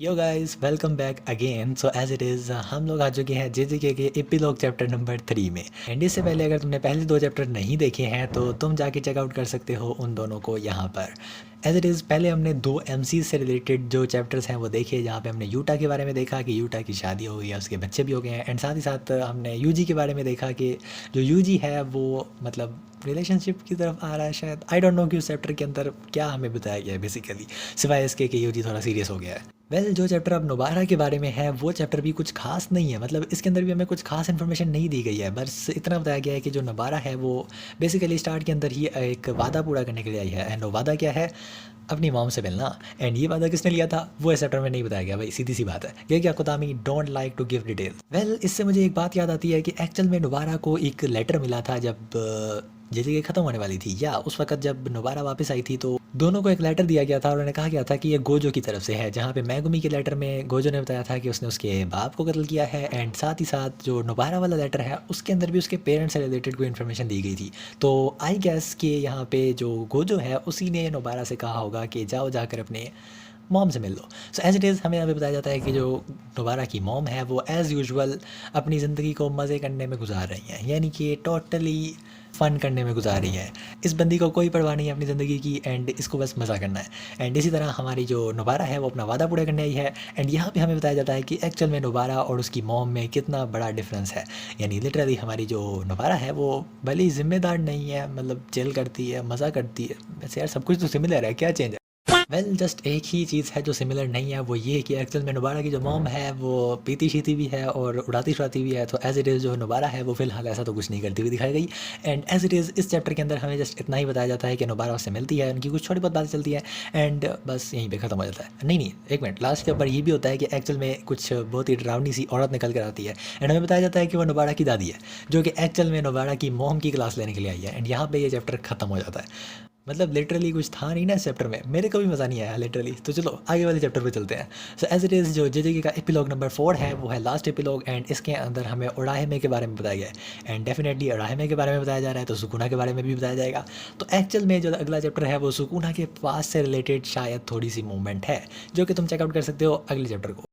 Yo guys welcome back again. So as it is हम लोग आ चुके हैं जेजेके के एपिलॉग चैप्टर नंबर 3 में। एंड इससे पहले अगर तुमने पहले दो चैप्टर नहीं देखे हैं तो तुम जाके चेकआउट कर सकते हो उन दोनों को यहाँ पर। एज इट इज़ पहले हमने दो एमसी से रिलेटेड जो चैप्टर्स हैं वो देखे, जहाँ पे हमने यूटा के बारे में देखा कि यूटा की शादी हो गई है, उसके बच्चे भी हो गए हैं। एंड साथ ही साथ हमने यूजी के बारे में देखा कि जो यूजी है वो मतलब रिलेशनशिप की तरफ आ रहा है शायद। आई डोंट नो कि उस चैप्टर के अंदर क्या हमें बताया गया है बेसिकली, सिवाय इसके कि यूजी थोड़ा सीरियस हो गया है। जो चैप्टर अब नोबारा के बारे में है वो चैप्टर भी कुछ खास नहीं है, मतलब इसके अंदर भी हमें कुछ खास इन्फॉर्मेशन नहीं दी गई है। बस इतना बताया गया है कि जो नोबारा है वो बेसिकली स्टार्ट के अंदर ही एक वादा पूरा करने के लिए आई है। एंड वो वादा क्या है? अपनी मॉम से मिलना। एंड ये वादा किसने लिया था वो इस चैप्टर में नहीं बताया गया भाई, सीधी सी बात है। ये क्या कोतामी don't like to give details. इससे मुझे एक बात याद आती है कि एक्चुअल में नोबारा को एक लेटर मिला था जब जेजेके ख़त्म होने वाली थी, या उस वक्त जब नोबारा वापस आई थी तो दोनों को एक लेटर दिया गया था और उन्हें कहा गया था कि ये गोजो की तरफ से है। जहाँ पे मैगुमी के लेटर में गोजो ने बताया था कि उसने उसके बाप को कत्ल किया है। एंड साथ ही साथ जो नोबारा वाला लेटर है उसके अंदर भी उसके पेरेंट्स से रिलेटेड कोई इन्फॉर्मेशन दी गई थी। तो आई गेस कि यहाँ पे जो गोजो है उसी ने नोबारा से कहा होगा कि जाओ जाकर अपने मॉम से मिल लो। सो एज़ इट इज़ हमें यहाँ पे बताया जाता है कि जो नोबारा की मॉम है वो एज़ यूजुअल अपनी ज़िंदगी को मज़े करने में गुजार रही हैं, यानी कि टोटली फ़न करने में गुजार रही है। इस बंदी को कोई परवाह नहीं है अपनी ज़िंदगी की, एंड इसको बस मज़ा करना है। एंड इसी तरह हमारी जो नोबारा है वो अपना वादा पूरा करने आई है। एंड यहाँ पे हमें बताया जाता है कि एक्चुअल में नोबारा और उसकी मॉम में कितना बड़ा डिफरेंस है। यानी लिटरली हमारी जो नोबारा है वो भले ही ज़िम्मेदार नहीं है, मतलब चिल करती है, मज़ा करती है। वैसे यार सब कुछ तो सिमिलर है, क्या चेंज है? जस्ट एक ही चीज़ है जो सिमिलर नहीं है, वो ये है कि एक्चुअल में नोबारा की जो मॉम है वो पीती शीती भी है और उड़ाती छुड़ाती भी है। तो एज़ इट इज़ जो नोबारा है वो फ़िलहाल ऐसा तो कुछ नहीं करती हुई दिखाई गई। एंड एज़ इट इज़ इस चैप्टर के अंदर हमें जस्ट इतना ही बताया जाता है कि नोबारा उससे मिलती है, उनकी कुछ छोटी बहुत बातें चलती है एंड बस यहीं पे ख़त्म हो जाता है। नहीं, एक मिनट, लास्ट के ऊपर ये भी होता है कि एक्चुअल में कुछ बहुत ही डरावनी सी औरत निकल कर आती है। एंड हमें बताया जाता है कि वो नोबारा की दादी है, जो कि एक्चुअल में नोबारा की मॉम की क्लास लेने के लिए आई है। एंड यहाँ पे ये चैप्टर ख़त्म हो जाता है। मतलब लिटरली कुछ था नहीं ना इस चैप्टर में, मेरे को भी मज़ा नहीं आया लिटरली। तो चलो आगे वाले चैप्टर पे चलते हैं। सो एज इट इज़ जो जेजेके का एपिलॉग नंबर 4 है वो है लास्ट एपिलॉग। एंड इसके अंदर हमें ओराहिमे के बारे में बताया गया है। एंड डेफिनेटली ओराहिमे के बारे में बताया जा रहा है तो सुकुना के बारे में भी बताया जाएगा। तो एक्चुअल में जो अगला चैप्टर है वो सुकुना के पास से रिलेटेड शायद थोड़ी सी मूवमेंट है, जो कि तुम चेकआउट कर सकते हो अगले चैप्टर को।